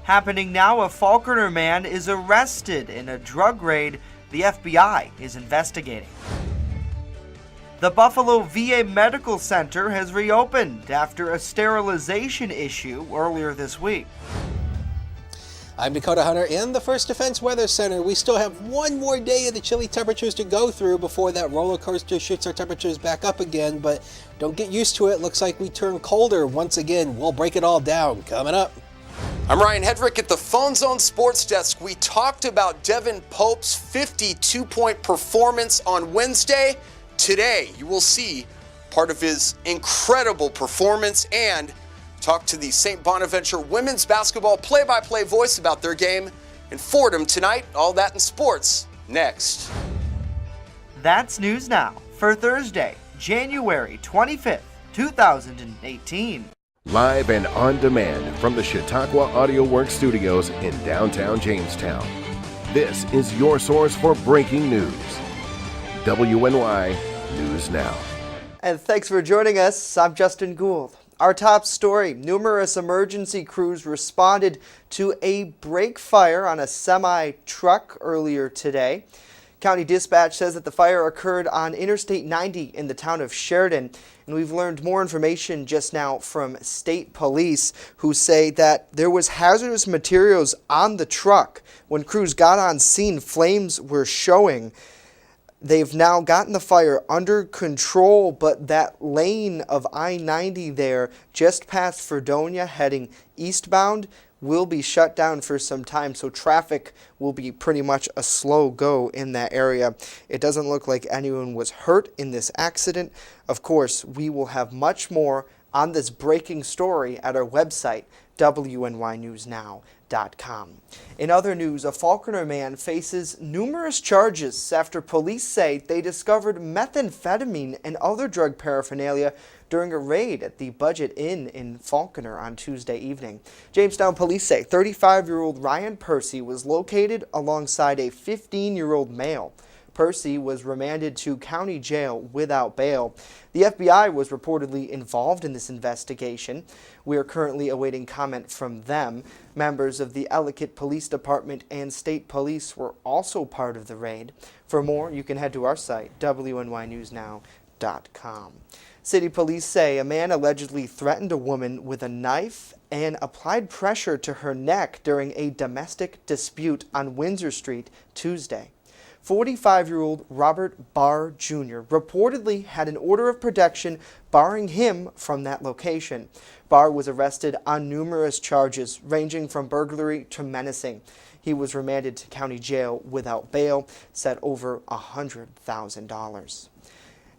Happening now, a Falconer man is arrested in a drug raid the FBI is investigating. The Buffalo VA Medical Center has reopened after a sterilization issue earlier this week. I'm Dakota Hunter in the First Defense Weather Center. We still have one more day of the chilly temperatures to go through before that roller coaster shoots our temperatures back up again, but don't get used to it. Looks like we turn colder once again. We'll break it all down coming up. I'm Ryan Hedrick at the Phone Zone Sports Desk. We talked about Devin Pope's 52-point performance on Wednesday. Today, you will see part of his incredible performance and talk to the St. Bonaventure women's basketball play-by-play voice about their game in Fordham tonight. All that in sports next. That's News Now for Thursday, January 25th, 2018. Live and on demand from the Chautauqua Audio Works studios in downtown Jamestown. This is your source for breaking news. WNY News Now. And thanks for joining us. I'm Justin Gould. Our top story, numerous emergency crews responded to a brake fire on a semi-truck earlier today. County Dispatch says that the fire occurred on Interstate 90 in the town of Sheridan. And we've learned more information just now from state police who say that there was hazardous materials on the truck. When crews got on scene, flames were showing. They've now gotten the fire under control, but that lane of I-90 there just past Fredonia heading eastbound will be shut down for some time, so traffic will be pretty much a slow go in that area. It doesn't look like anyone was hurt in this accident. Of course, we will have much more on this breaking story at our website, WNYNewsNow.com. In other news, a Falconer man faces numerous charges after police say they discovered methamphetamine and other drug paraphernalia during a raid at the Budget Inn in Falconer on Tuesday evening. Jamestown police say 35-year-old Ryan Percy was located alongside a 15-year-old male. Percy was remanded to county jail without bail. The FBI was reportedly involved in this investigation. We are currently awaiting comment from them. Members of the Ellicott Police Department and State Police were also part of the raid. For more, you can head to our site, WNYNewsNow.com. City police say a man allegedly threatened a woman with a knife and applied pressure to her neck during a domestic dispute on Windsor Street Tuesday. 45-year-old Robert Barr Jr. reportedly had an order of protection barring him from that location. Barr was arrested on numerous charges ranging from burglary to menacing. He was remanded to county jail without bail, set over $100,000.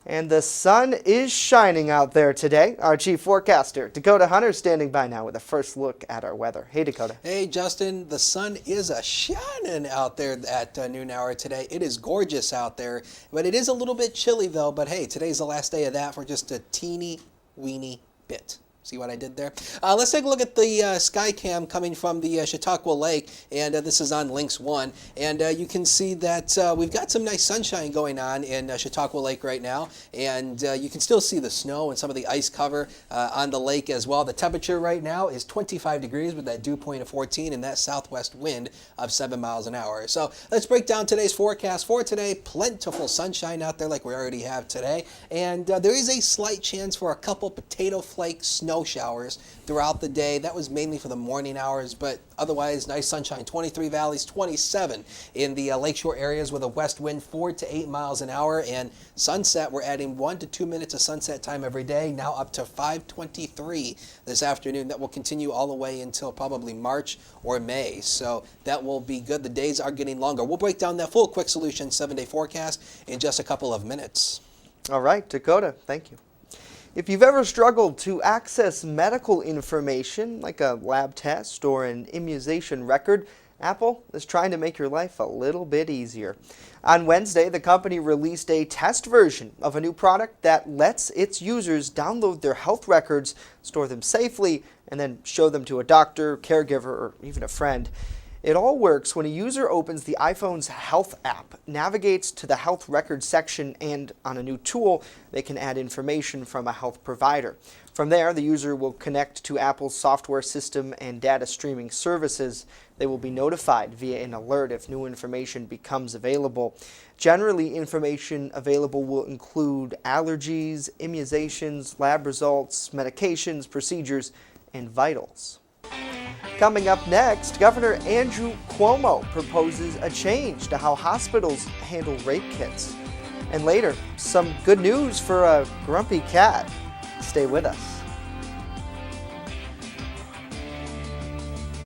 And the sun is shining out there today. Our chief forecaster, Dakota Hunter, standing by now with a first look at our weather. Hey, Dakota. Hey, Justin. The sun is shining out there at noon hour today. It is gorgeous out there, but it is a little bit chilly, though. But hey, today's the last day of that for just a teeny weeny bit. See what I did there? Let's take a look at the sky cam coming from the Chautauqua Lake, and this is on Lynx 1. And you can see that we've got some nice sunshine going on in Chautauqua Lake right now, and you can still see the snow and some of the ice cover on the lake as well. The temperature right now is 25 degrees with that dew point of 14 and that southwest wind of 7 miles an hour. So let's break down today's forecast for today. Plentiful sunshine out there like we already have today, and there is a slight chance for a couple potato flake snow showers throughout the day. That was mainly for the morning hours, but otherwise nice sunshine. 23 valleys, 27 in the lakeshore areas with a west wind 4 to 8 miles an hour, and sunset, we're adding 1 to 2 minutes of sunset time every day, now up to 5:23 this afternoon. That will continue all the way until probably March or May, so that will be good. The days are getting longer. We'll break down that full quick solution 7-day forecast in just a couple of minutes. All right, Dakota, thank you. If you've ever struggled to access medical information like a lab test or an immunization record, Apple is trying to make your life a little bit easier. On Wednesday, the company released a test version of a new product that lets its users download their health records, store them safely, and then show them to a doctor, caregiver, or even a friend. It all works when a user opens the iPhone's Health app, navigates to the health records section, and on a new tool, they can add information from a health provider. From there, the user will connect to Apple's software system and data streaming services. They will be notified via an alert if new information becomes available. Generally, information available will include allergies, immunizations, lab results, medications, procedures, and vitals. Coming up next, Governor Andrew Cuomo proposes a change to how hospitals handle rape kits. And later, some good news for a grumpy cat. Stay with us.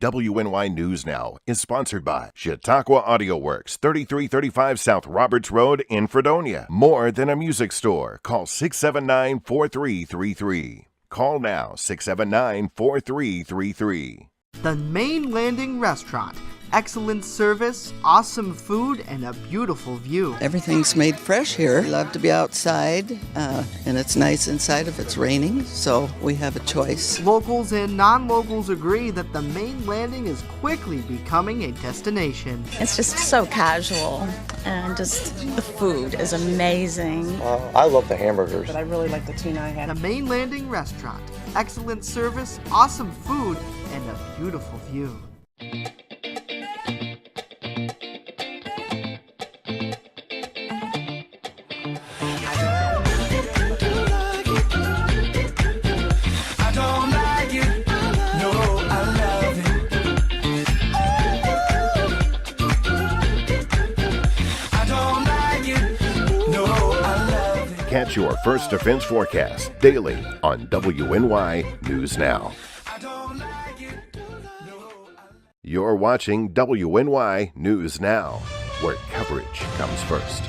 WNY News Now is sponsored by Chautauqua Audio Works, 3335 South Roberts Road in Fredonia. More than a music store. Call 679-4333. Call now, 679-4333. The Main Landing Restaurant. Excellent service, awesome food, and a beautiful view. Everything's made fresh here. We love to be outside, and it's nice inside if it's raining, so we have a choice. Locals and non-locals agree that the Main Landing is quickly becoming a destination. It's just so casual, and just the food is amazing. I love the hamburgers. But I really like the tuna I had. The Main Landing Restaurant. Excellent service, awesome food, and a beautiful view. Catch your first offense forecast daily on WNY News Now. You're watching WNY News Now, where coverage comes first.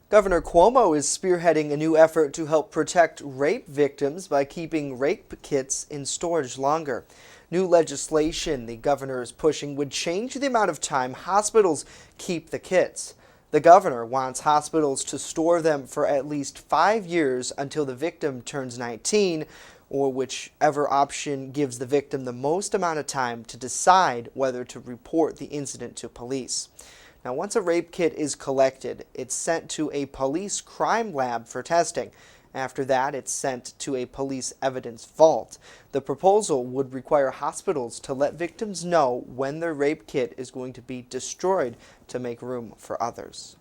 Governor Cuomo is spearheading a new effort to help protect rape victims by keeping rape kits in storage longer. New legislation the governor is pushing would change the amount of time hospitals keep the kits. The governor wants hospitals to store them for at least 5 years until the victim turns 19, or whichever option gives the victim the most amount of time to decide whether to report the incident to police. Now, once a rape kit is collected, it's sent to a police crime lab for testing. After that, it's sent to a police evidence vault. The proposal would require hospitals to let victims know when their rape kit is going to be destroyed to make room for others.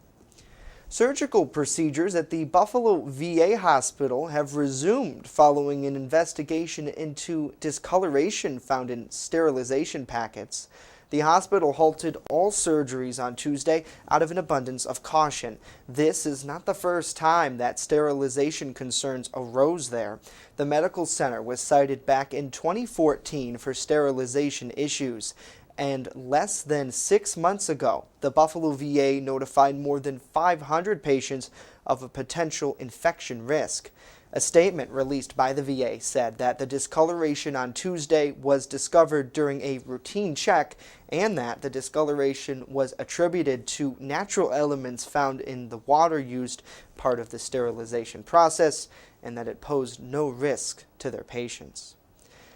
Surgical procedures at the Buffalo VA hospital have resumed following an investigation into discoloration found in sterilization packets. The hospital halted all surgeries on Tuesday out of an abundance of caution. This is not the first time that sterilization concerns arose there. The medical center was cited back in 2014 for sterilization issues. And less than 6 months ago, the Buffalo VA notified more than 500 patients of a potential infection risk. A statement released by the VA said that the discoloration on Tuesday was discovered during a routine check and that the discoloration was attributed to natural elements found in the water used part of the sterilization process and that it posed no risk to their patients.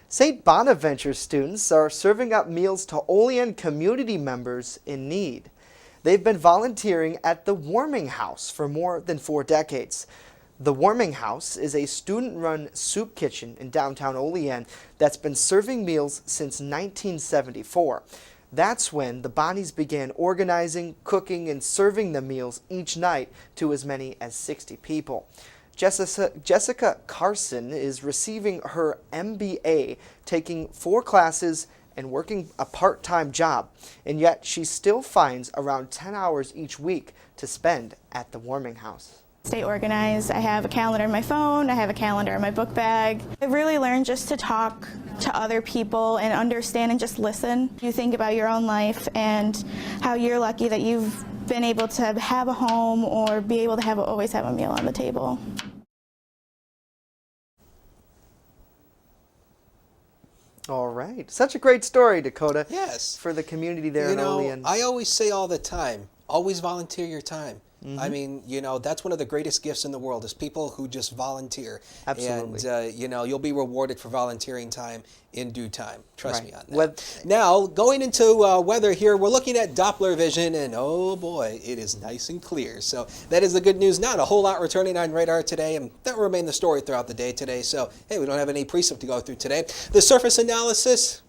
St. Bonaventure students are serving up meals to Olean community members in need. They've been volunteering at the Warming House for more than 4 decades. The Warming House is a student-run soup kitchen in downtown Olean that's been serving meals since 1974. That's when the Bonnies began organizing, cooking, and serving the meals each night to as many as 60 people. Jessica Carson is receiving her MBA, taking 4 classes and working a part-time job, and yet she still finds around 10 hours each week to spend at the Warming House. Stay organized. I have a calendar in my phone, I have a calendar in my book bag. I've really learned just to talk to other people and understand and just listen. You think about your own life and how you're lucky that you've been able to have a home or be able to always have a meal on the table. All right. Such a great story, Dakota. Yes. For the community there in Olean. I always say all the time, always volunteer your time. I mean, that's one of the greatest gifts in the world is people who just volunteer. Absolutely. And, you'll be rewarded for volunteering time in due time. Trust Right. me on that. Now, going into weather here, we're looking at Doppler vision, and oh boy, it is nice and clear. So that is the good news. Not a whole lot returning on radar today, and that will remain the story throughout the day today. So, hey, we don't have any precip to go through today. The surface analysis.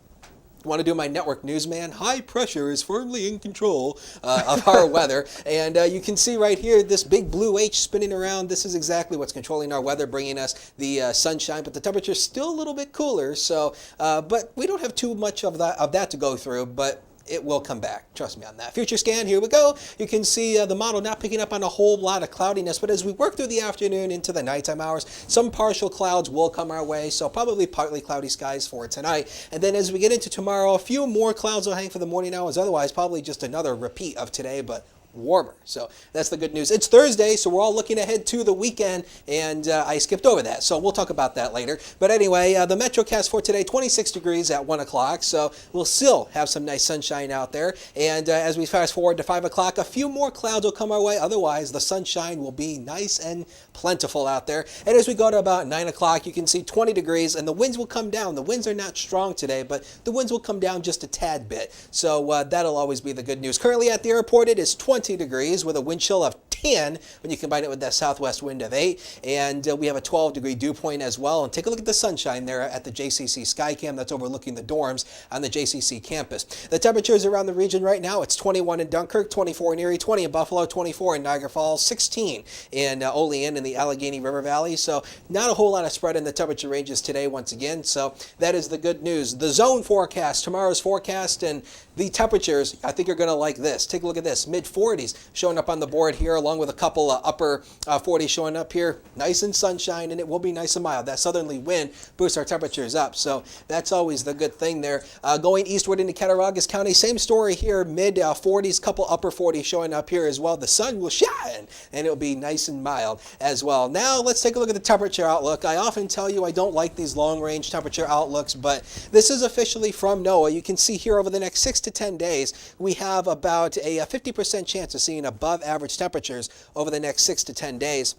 Want to do my network newsman? High pressure is firmly in control of our weather. And you can see right here this big blue H spinning around. This is exactly what's controlling our weather, bringing us the sunshine. But the temperature is still a little bit cooler. So, but we don't have too much of that to go through. But it will come back. Trust me on that. Future scan, here we go. You can see the model not picking up on a whole lot of cloudiness, but as we work through the afternoon into the nighttime hours, some partial clouds will come our way, so probably partly cloudy skies for tonight. And then as we get into tomorrow, a few more clouds will hang for the morning hours. Otherwise, probably just another repeat of today, but warmer. So that's the good news. It's Thursday, so we're all looking ahead to the weekend, and I skipped over that, so we'll talk about that later. But anyway, the Metrocast for today, 26 degrees at 1 o'clock, so we'll still have some nice sunshine out there. And as we fast forward to 5 o'clock, a few more clouds will come our way. Otherwise, the sunshine will be nice and plentiful out there. And as we go to about 9 o'clock, you can see 20 degrees, and the winds will come down. The winds are not strong today, but the winds will come down just a tad bit. So that'll always be the good news. Currently at the airport, it is 20 degrees with a wind chill of 10 when you combine it with that southwest wind of 8. And we have a 12-degree dew point as well. And take a look at the sunshine there at the JCC Skycam that's overlooking the dorms on the JCC campus. The temperatures around the region right now, it's 21 in Dunkirk, 24 in Erie, 20 in Buffalo, 24 in Niagara Falls, 16 in Olean in the Allegheny River Valley. So not a whole lot of spread in the temperature ranges today once again. So that is the good news. The zone forecast, tomorrow's forecast, and the temperatures, I think you're going to like this. Take a look at this. Mid-40s showing up on the board here, along with a couple upper 40s showing up here. Nice and sunshine, and it will be nice and mild. That southerly wind boosts our temperatures up, so that's always the good thing there. Going eastward into Cattaraugus County, same story here. Mid-40s, couple upper 40s showing up here as well. The sun will shine, and it'll be nice and mild as well. Now, let's take a look at the temperature outlook. I often tell you I don't like these long-range temperature outlooks, but this is officially from NOAA. You can see here over the next 6 to 10 days, we have about a 50% chance of seeing above average temperatures over the next 6 to 10 days.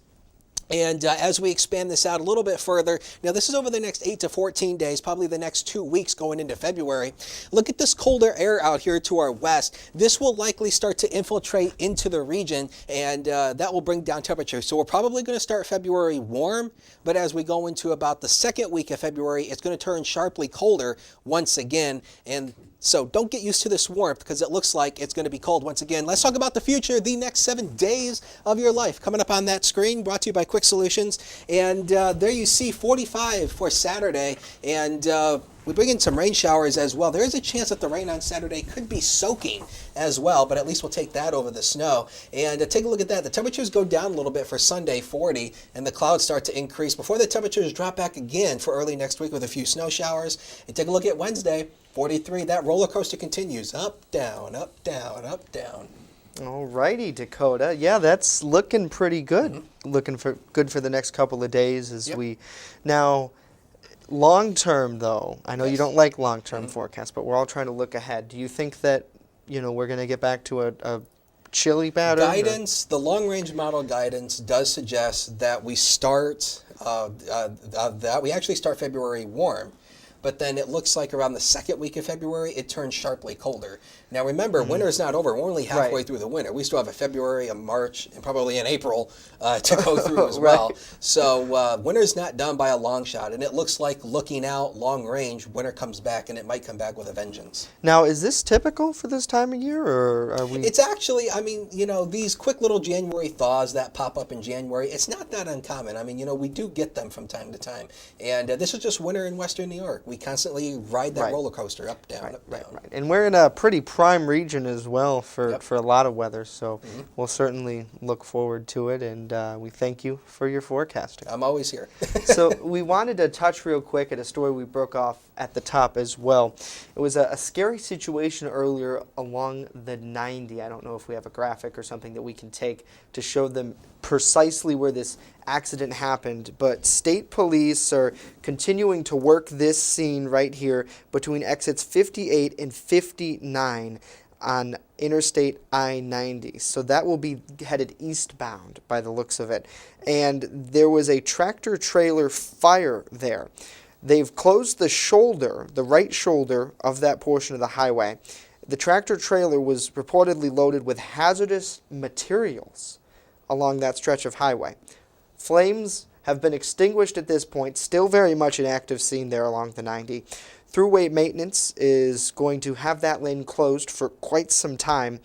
And as we expand this out a little bit further, now this is over the next 8 to 14 days, probably the next 2 weeks going into February. Look at this colder air out here to our west. This will likely start to infiltrate into the region, and that will bring down temperatures. So we're probably going to start February warm, but as we go into about the second week of February, it's going to turn sharply colder once again. And so don't get used to this warmth because it looks like it's going to be cold once again. Let's talk about the future, the next 7 days of your life. Coming up on that screen, brought to you by Quick Solutions. And there you see 45 for Saturday. And we bring in some rain showers as well. There is a chance that the rain on Saturday could be soaking as well, but at least we'll take that over the snow. And take a look at that. The temperatures go down a little bit for Sunday, 40, and the clouds start to increase before the temperatures drop back again for early next week with a few snow showers. And take a look at Wednesday, 43. That roller coaster continues. Up, down, up, down, up, down. All righty, Dakota. Yeah, that's looking pretty good. Looking for good for the next couple of days as we now. Long term, though, I know you don't like long term forecasts, but we're all trying to look ahead. Do you think that we're going to get back to a chilly pattern? Guidance, the long range model guidance does suggest that we start we actually start February warm. But then it looks like around the second week of February, it turns sharply colder. Now remember, winter is not over. We're only halfway through the winter. We still have a February, a March, and probably an April to go through as well. So winter's not done by a long shot. And it looks like looking out long range, winter comes back, and it might come back with a vengeance. Now, is this typical for this time of year, or are we? It's actually, I mean, these quick little January thaws that pop up in January, it's not that uncommon. I mean, we do get them from time to time. And this is just winter in Western New York. We constantly ride that roller coaster up, down, up, down. Right. And we're in a pretty prime region as well for a lot of weather, so we'll certainly look forward to it, and we thank you for your forecasting. I'm always here. So we wanted to touch real quick at a story we broke off at the top as well. It was a scary situation earlier along the 90. I don't know if we have a graphic or something that we can take to show them precisely where this accident happened, but state police are continuing to work this scene right here between exits 58 and 59 on Interstate I-90. So that will be headed eastbound by the looks of it. And there was a tractor trailer fire there. They've closed the shoulder, the right shoulder of that portion of the highway. The tractor trailer was reportedly loaded with hazardous materials along that stretch of highway. Flames have been extinguished at this point, still very much an active scene there along the 90. Thruway maintenance is going to have that lane closed for quite some time.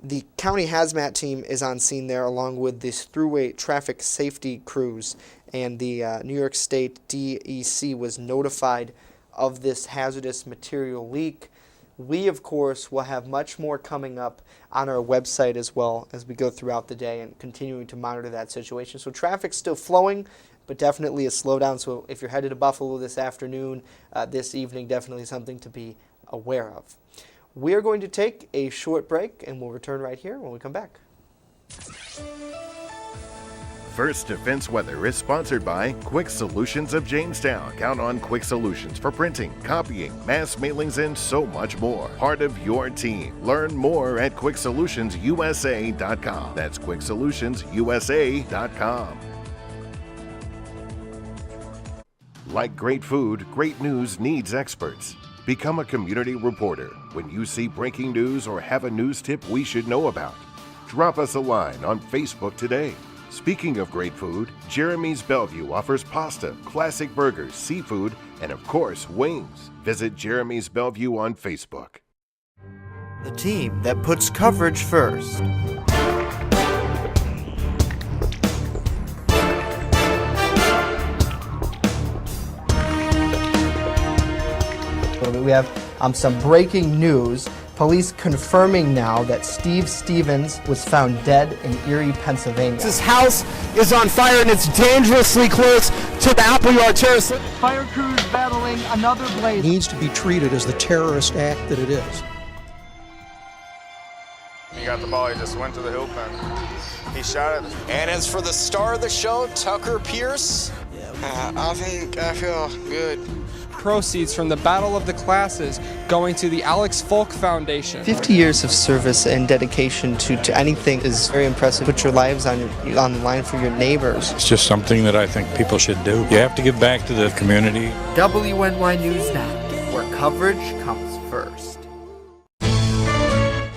The county hazmat team is on scene there along with this thruway traffic safety crews, and the New York State DEC was notified of this hazardous material leak. We, of course, will have much more coming up on our website as well as we go throughout the day and continuing to monitor that situation. So traffic's still flowing, but definitely a slowdown. So if you're headed to Buffalo this afternoon, this evening, definitely something to be aware of. We are going to take a short break, and we'll return right here when we come back. First Defense Weather is sponsored by Quick Solutions of Jamestown. Count on Quick Solutions for printing, copying, mass mailings, and so much more. Part of your team. Learn more at QuickSolutionsUSA.com. That's QuickSolutionsUSA.com. Like great food, great news needs experts. Become a community reporter. When you see breaking news or have a news tip we should know about, drop us a line on Facebook today. Speaking of great food, Jeremy's Bellevue offers pasta, classic burgers, seafood, and of course, wings. Visit Jeremy's Bellevue on Facebook. The team that puts coverage first. We have some breaking news. Police confirming now that Steve Stevens was found dead in Erie, Pennsylvania. His house is on fire and it's dangerously close to the Appleyard Terrace. Fire crews battling another blaze. Needs to be treated as the terrorist act that it is. He got the ball, he just went to the hoop and he shot it. And as for the star of the show, Tucker Pierce. I feel good. Proceeds from the Battle of the Classes going to the Alex Folk Foundation. 50 years of service and dedication to anything is very impressive. Put your lives on the line for your neighbors. It's just something that I think people should do. You have to give back to the community. WNY News Now, where coverage comes first.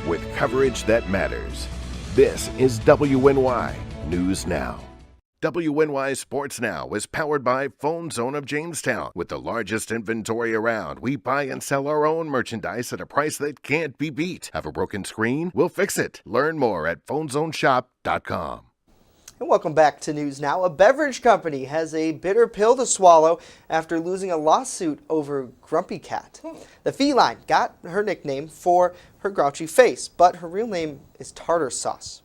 With coverage that matters, this is WNY News Now. WNY Sports Now is powered by Phone Zone of Jamestown. With the largest inventory around, we buy and sell our own merchandise at a price that can't be beat. Have a broken screen? We'll fix it. Learn more at PhoneZoneShop.com. And welcome back to News Now. A beverage company has a bitter pill to swallow after losing a lawsuit over Grumpy Cat. The feline got her nickname for her grouchy face, but her real name is Tartar Sauce.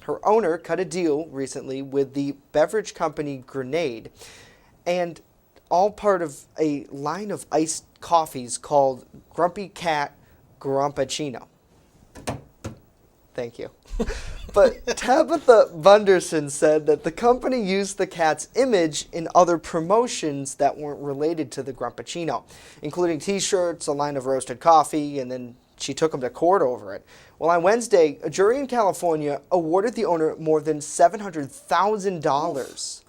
Her owner cut a deal recently with the beverage company Grenade, and all part of a line of iced coffees called Grumpy Cat Grumpachino. Thank you. But Tabitha Bunderson said that the company used the cat's image in other promotions that weren't related to the Grumpachino, including t-shirts, a line of roasted coffee, and then she took him to court over it. Well, on Wednesday, a jury in California awarded the owner more than $700,000.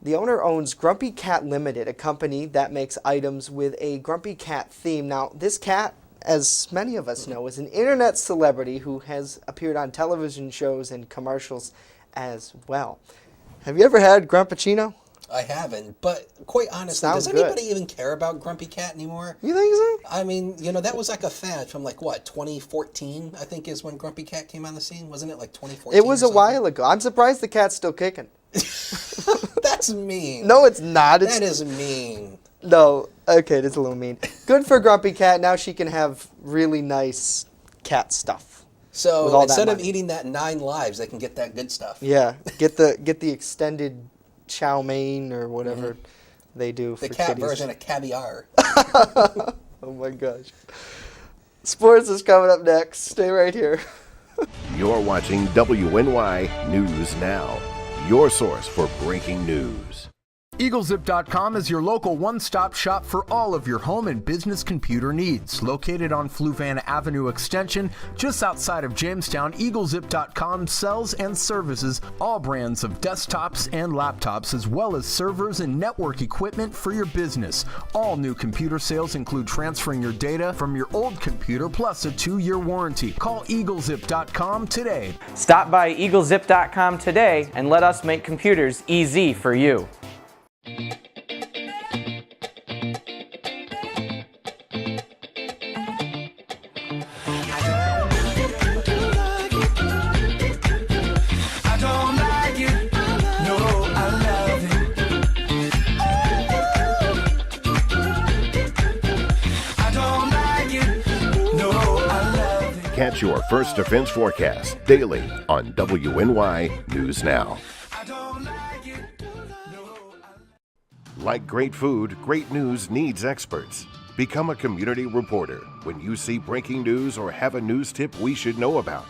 The owner owns Grumpy Cat Limited, a company that makes items with a Grumpy Cat theme. Now, this cat, as many of us know, is an internet celebrity who has appeared on television shows and commercials as well. Have you ever had Grumpachino? I haven't, but quite honestly, does anybody even care about Grumpy Cat anymore? You think so? I mean, you know, that was like a fad from 2014, I think is when Grumpy Cat came on the scene. Wasn't it like 2014? It was a while ago. I'm surprised the cat's still kicking. That's mean. No, it's not. That is mean. No, okay, it is a little mean. Good for Grumpy Cat. Now she can have really nice cat stuff. So instead of eating that 9 lives, they can get that good stuff. Yeah, get the extended chow mein or whatever they do for the cat kitties. Version of caviar. Oh my gosh. Sports is coming up next. Stay right here. You're watching WNY News Now, your source for breaking news. EagleZip.com is your local one-stop shop for all of your home and business computer needs. Located on Fluvan Avenue Extension, just outside of Jamestown, EagleZip.com sells and services all brands of desktops and laptops, as well as servers and network equipment for your business. All new computer sales include transferring your data from your old computer, plus a 2-year warranty. Call EagleZip.com today. Stop by EagleZip.com today and let us make computers easy for you. Catch your First Defense forecast daily on WNY News Now. Like great food, great news needs experts. Become a community reporter when you see breaking news or have a news tip we should know about.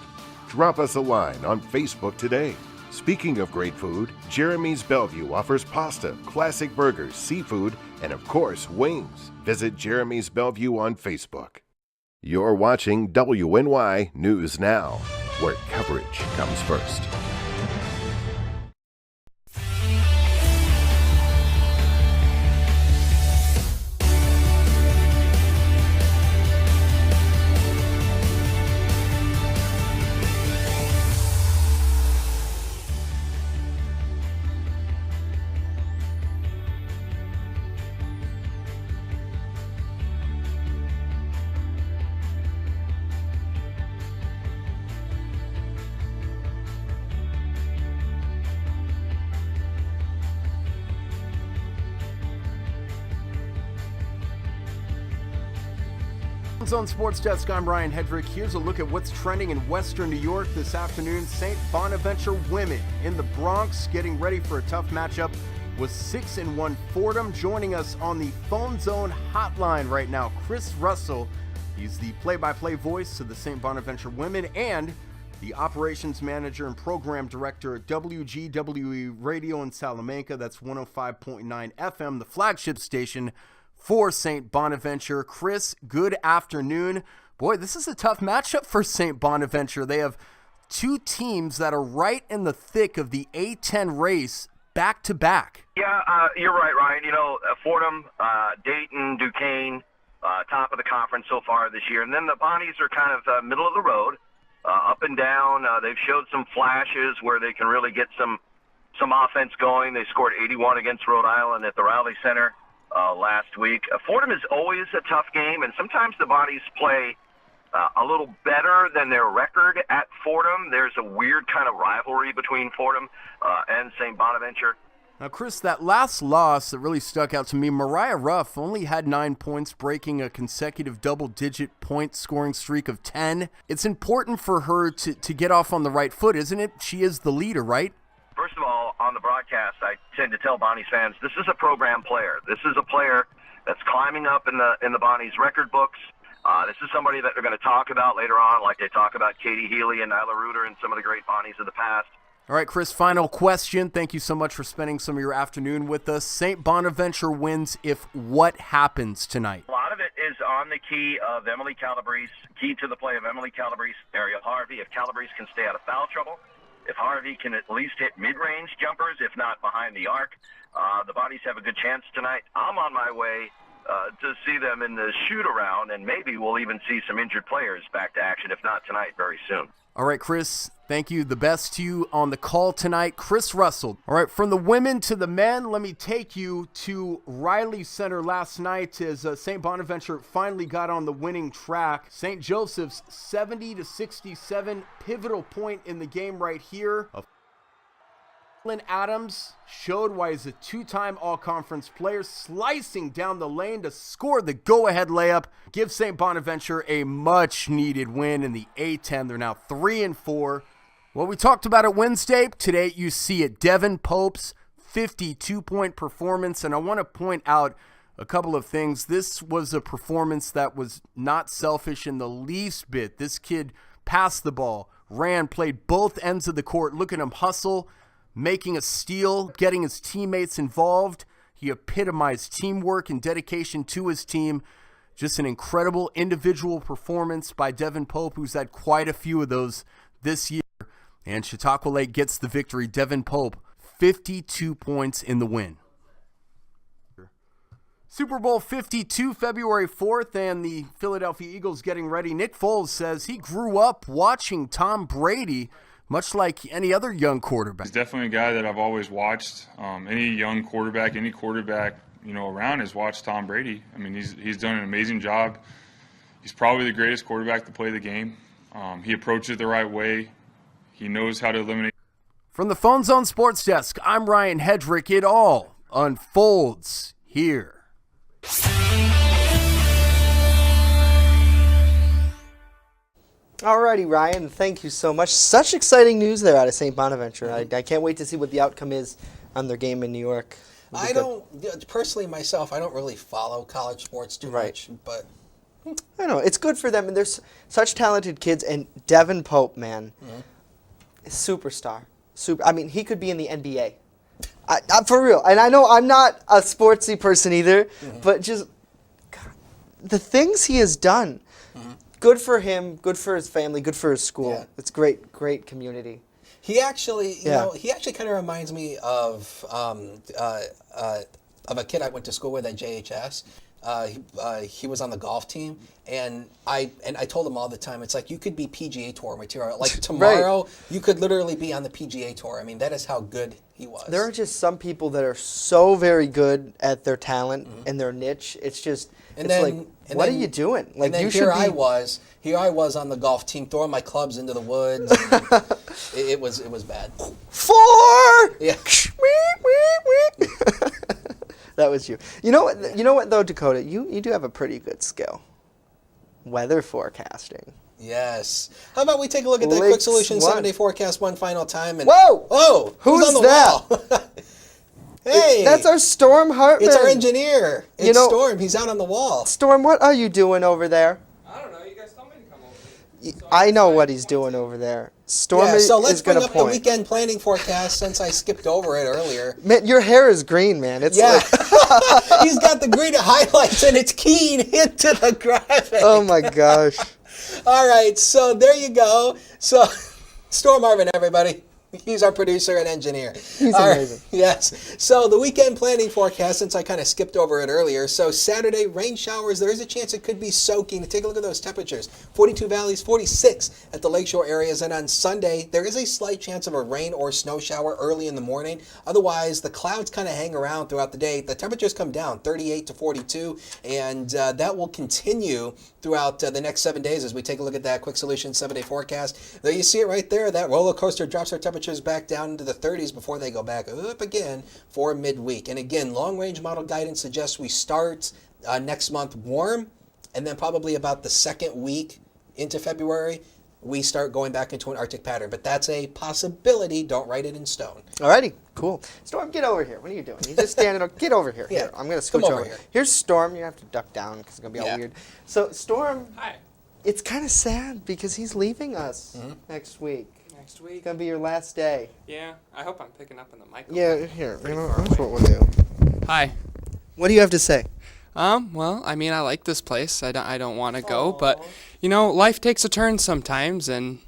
Drop us a line on Facebook today. Speaking of great food, Jeremy's Bellevue offers pasta, classic burgers, seafood, and of course, wings. Visit Jeremy's Bellevue on Facebook. You're watching WNY News Now, where coverage comes first. On Sports Desk, I'm Ryan Hedrick. Here's a look at what's trending in Western New York this afternoon. St. Bonaventure women in the Bronx getting ready for a tough matchup with 6-1 Fordham. Joining us on the Phone Zone hotline right now, Chris Russell. He's the play-by-play voice of the St. Bonaventure women and the operations manager and program director at WGWE Radio in Salamanca. That's 105.9 FM, the flagship station for St. Bonaventure. Chris, good afternoon. Boy, this is a tough matchup for St. Bonaventure. They have two teams that are right in the thick of the A10 race back-to-back. Yeah, you're right, Ryan. You know, Fordham, Dayton, Duquesne, top of the conference so far this year. And then the Bonnies are kind of middle of the road, up and down. They've showed some flashes where they can really get some offense going. They scored 81 against Rhode Island at the Rowley Center last week. Fordham is always a tough game, and sometimes the Bonnies play a little better than their record at Fordham. There's a weird kind of rivalry between Fordham and St. Bonaventure. Now, Chris, that last loss that really stuck out to me, Mariah Ruff only had 9 points, breaking a consecutive double-digit point scoring streak of 10. It's important for her to get off on the right foot, isn't it? She is the leader, right? First of all, on the broadcast, I tend to tell Bonnies fans, this is a program player. This is a player that's climbing up in the Bonnies record books. This is somebody that they're going to talk about later on, like they talk about Katie Healy and Nyla Reuter and some of the great Bonnies of the past. All right, Chris, final question. Thank you so much for spending some of your afternoon with us. St. Bonaventure wins if what happens tonight? A lot of it is on the key of Emily Calabrese, key to the play of Emily Calabrese, Ariel Harvey. If Calabrese can stay out of foul trouble, if Harvey can at least hit mid-range jumpers, if not behind the arc, the Bonnies have a good chance tonight. I'm on my way to see them in the shoot-around, and maybe we'll even see some injured players back to action, if not tonight, very soon. All right, Chris, thank you. The best to you on the call tonight, Chris Russell. All right, from the women to the men, let me take you to Riley Center last night as St. Bonaventure finally got on the winning track. St. Joseph's 70-67 pivotal point in the game right here. Lynn Adams showed why he's a two-time all-conference player, slicing down the lane to score the go-ahead layup, give St. Bonaventure a much-needed win in the A10. They're now 3-4. What we talked about at Wednesday, today you see it. Devin Pope's 52-point performance, and I want to point out a couple of things. This was a performance that was not selfish in the least bit. This kid passed the ball, ran, played both ends of the court. Look at him hustle, making a steal, getting his teammates involved. He epitomized teamwork and dedication to his team. Just an incredible individual performance by Devin Pope, who's had quite a few of those this year. And Chautauqua Lake gets the victory. Devin Pope, 52 points in the win. Super Bowl 52, February 4th, and the Philadelphia Eagles getting ready. Nick Foles says he grew up watching Tom Brady, much like any other young quarterback. He's definitely a guy that I've always watched. Any young quarterback, any quarterback around has watched Tom Brady. I mean, he's done an amazing job. He's probably the greatest quarterback to play the game. He approaches it the right way. He knows how to eliminate. From the Phone Zone Sports Desk, I'm Ryan Hedrick. It all unfolds here. Alrighty, Ryan, thank you so much. Such exciting news there out of St. Bonaventure. I can't wait to see what the outcome is on their game in New York. I don't, personally myself, I don't really follow college sports too much, but I know, it's good for them, and there's such talented kids, and Devin Pope, man, superstar. I mean, he could be in the NBA. I'm for real, and I know I'm not a sportsy person either, but just God, the things he has done, good for him, good for his family, good for his school. Yeah. It's great community. He actually, you know, he actually kind of reminds me of a kid I went to school with at JHS. He was on the golf team, and I told him all the time, it's like you could be PGA Tour material. Like tomorrow, you could literally be on the PGA Tour. I mean, that is how good he was. There are just some people that are so very good at their talent and their niche. It's just, what are you doing? Like, and then you here should be. I was on the golf team throwing my clubs into the woods. it was bad. 4. Yeah. That was you. You know what though, Dakota? You do have a pretty good skill. Weather forecasting. Yes. How about we take a look at that Quick Solution 7-day forecast one final time? And whoa! Who's on the that? wall? Hey, that's our Storm Hartman. It's our engineer. It's Storm. He's out on the wall. Storm, what are you doing over there? I don't know. You guys told me to come over. I know what he's doing over there. Storm is so let's bring up point. the weekend planning forecast since I skipped over it earlier. Man, your hair is green, man. It's He's got the green highlights and it's keying into the graphic. Oh my gosh. All right, so there you go. So Storm Marvin, everybody. He's our producer and engineer. He's amazing. Yes. So the weekend planning forecast, since I kind of skipped over it earlier. So Saturday, rain showers. There is a chance it could be soaking. Take a look at those temperatures. 42 Valleys, 46 at the lakeshore areas. And on Sunday, there is a slight chance of a rain or snow shower early in the morning. Otherwise, the clouds kind of hang around throughout the day. The temperatures come down 38 to 42. And that will continue throughout the next 7 days as we take a look at that Quick Solution 7-day forecast. There you see it right there. That roller coaster drops our temperatures back down into the 30s before they go back up again for midweek. And again, long-range model guidance suggests we start next month warm, and then probably about the second week into February, we start going back into an Arctic pattern. But that's a possibility. Don't write it in stone. Alrighty, cool. Storm, get over here. What are you doing? You just standing up. Get over here. Here, I'm going to scooch over here. Here's Storm. You have to duck down because it's going to be all weird. So, Storm, hi. It's kind of sad because he's leaving us next week. Next week. It's going to be your last day. Yeah, I hope I'm picking up in the microphone. Yeah, here. That's what we'll do. Hi. What do you have to say? Well, I mean, I like this place. I don't want to go, but life takes a turn sometimes, and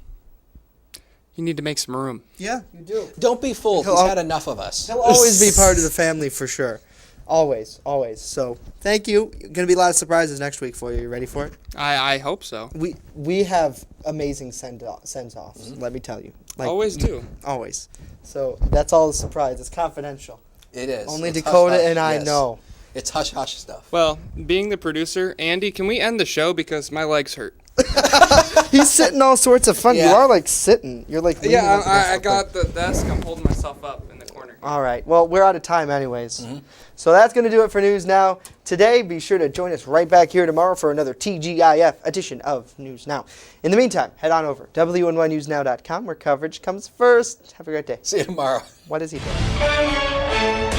you need to make some room. Yeah, you do. Don't be fooled. He's had enough of us. He'll always be part of the family for sure. Always. So, thank you. Going to be a lot of surprises next week for you. You ready for it? I hope so. We have amazing send-offs, let me tell you. Always do. Always. So, that's all the surprise. It's confidential. It is. Only It's Dakota hush-hush, and I yes. know. It's hush-hush stuff. Well, being the producer, Andy, can we end the show because my legs hurt? He's sitting all sorts of fun. You are like sitting. You're like leaning against I got the desk. I'm holding myself up in the corner. All right. Well, we're out of time anyways. So that's going to do it for News Now today. Be sure to join us right back here tomorrow for another TGIF edition of News Now. In the meantime, head on over to WNYNewsNow.com where coverage comes first. Have a great day. See you tomorrow. What is he doing?